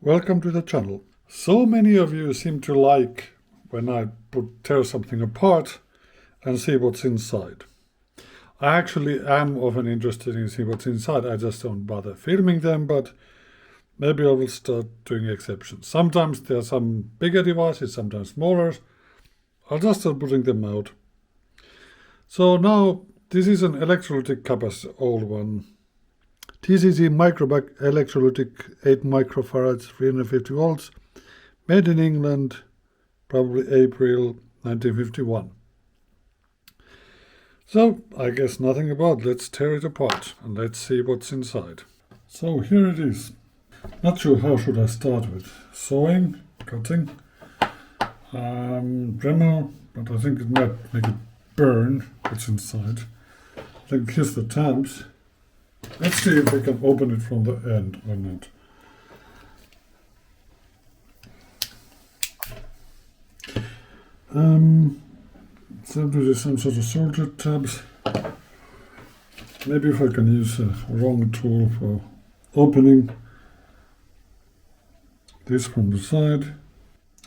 Welcome to the channel. So many of you seem to like when I tear something apart and see what's inside. I actually am often interested in seeing what's inside. I just don't bother filming them, but maybe I will start doing exceptions. Sometimes there are some bigger devices, sometimes smaller. I'll just start putting them out. So now this is an electrolytic capacitor, old one. TCC microback electrolytic 8 microfarads, 350 volts, made in England, probably April 1951. So I guess nothing about. Let's tear it apart and let's see what's inside. So here it is. Not sure how should I start with. Sewing, cutting, Dremel, but I think it might make it burn what's inside. I think here's the tabs. Let's see if we can open it from the end or not. So there is some sort of solder tabs. Maybe if I can use a wrong tool for opening this from the side.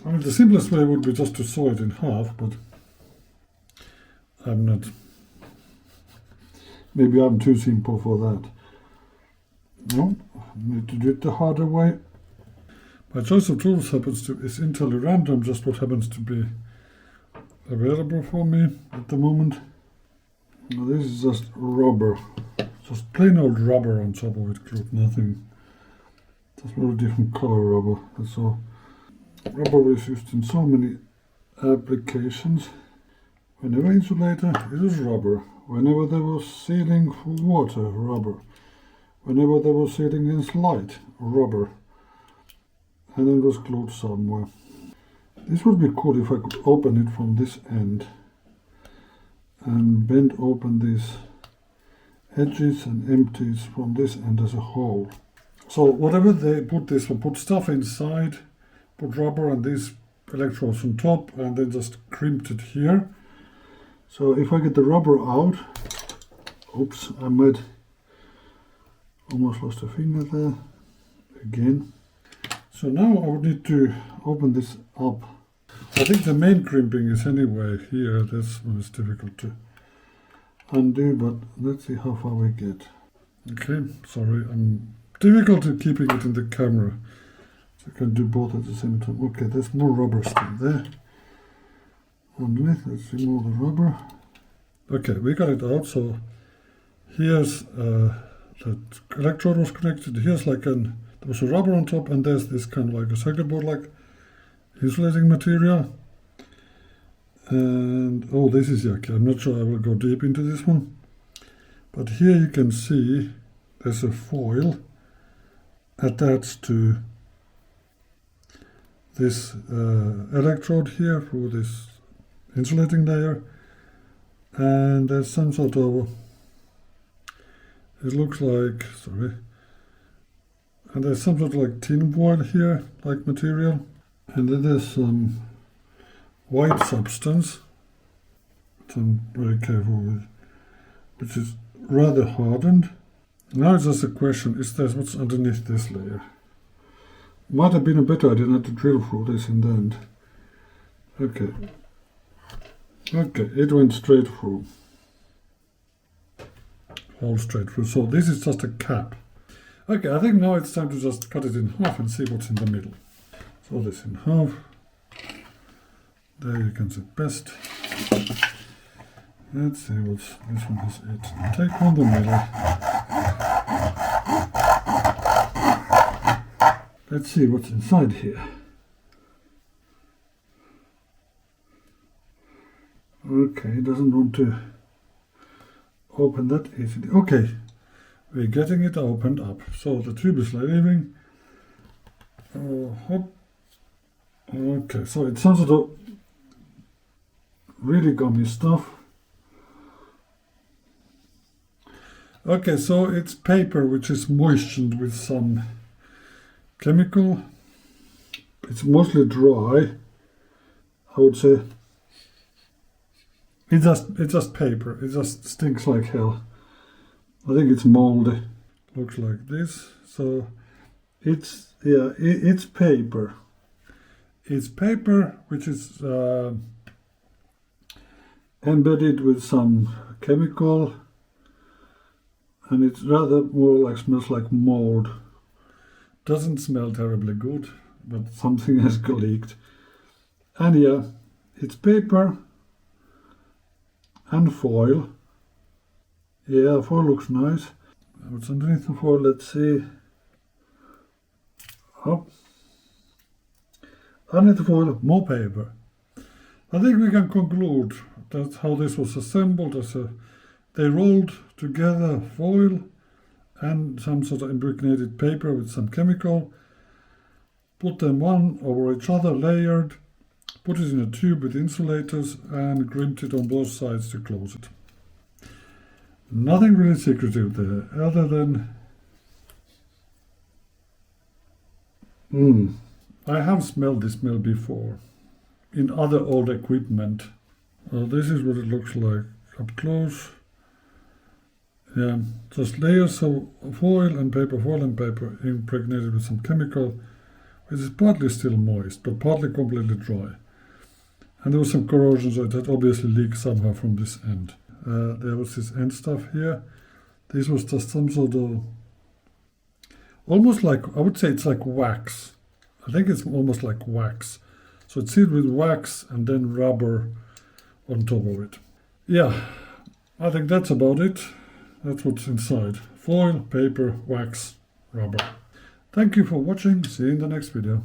I mean, the simplest way would be just to saw it in half, but I'm not. Maybe I'm too simple for that. No, I need to do it the harder way. My choice of tools is entirely random, just what happens to be available for me at the moment. Now this is just rubber, just plain old rubber on top of it, glued, nothing. Just very different color rubber, that's all. Rubber is used in so many applications. Whenever insulator, it was rubber. Whenever there was sealing for water, rubber. Whenever there was sealing against light, rubber. And then it was glued somewhere. This would be cool if I could open it from this end and bend open these edges and empties from this end as a whole. So whatever they put this, will put stuff inside, put rubber and these electrodes on top, and then just crimped it here. So if I get the rubber out, oops, I might almost lost a finger there again. So now I would need to open this up. I think the main crimping is anyway here. This one is difficult to undo, but let's see how far we get. Okay, sorry, I'm difficult at keeping it in the camera. So I can do both at the same time. Okay, there's more rubber still there. Underneath, let's remove the rubber. Okay, we got it out. So here's that electrode was connected. Here's like there was a rubber on top, and there's this kind of like a circuit board like insulating material. And oh, this is yucky. I'm not sure I will go deep into this one. But here you can see there's a foil attached to this electrode here through this insulating layer, and there's some sort of, it looks like, sorry, and there's some sort of like tin foil here, like material, and then there's some white substance, which I'm very careful with, which is rather hardened. Now it's just a question, is there what's underneath this layer? Might have been a better idea not to drill through this in the end. Okay. Okay, it went straight through. All straight through. So this is just a cap. Okay, I think now it's time to just cut it in half and see what's in the middle. So this in half. There you can see best. Let's see what's this one has it. Take on the middle. Let's see what's inside here. Okay, it doesn't want to open that easily. Okay, we're getting it opened up. So the tube is leaving. Hop. Okay, so it's some sort of really gummy stuff. Okay, so it's paper which is moistened with some chemical. It's mostly dry, I would say. It's just paper. It just stinks like hell. I think it's moldy. Looks like this. So It's paper. It's paper which is embedded with some chemical, and it's rather more like, smells like mold. Doesn't smell terribly good, but something has leaked. And yeah, it's paper and foil. Yeah, foil looks nice. What's underneath the foil? Let's see. Oh, underneath the foil, more paper. I think we can conclude that's how this was assembled. They rolled together foil and some sort of impregnated paper with some chemical, put them one over each other, layered, put it in a tube with insulators, and crimped it on both sides to close it. Nothing really secretive there, other than I have smelled this smell before in other old equipment. This is what it looks like up close. Yeah, just layers of foil and paper impregnated with some chemical, which is partly still moist, but partly completely dry. And there was some corrosion, so it had obviously leaked somehow from this end. There was this end stuff here. This was just some sort of, almost like, I would say it's like wax. I think it's almost like wax. So it's sealed with wax and then rubber on top of it. Yeah, I think that's about it. That's what's inside. Foil, paper, wax, rubber. Thank you for watching. See you in the next video.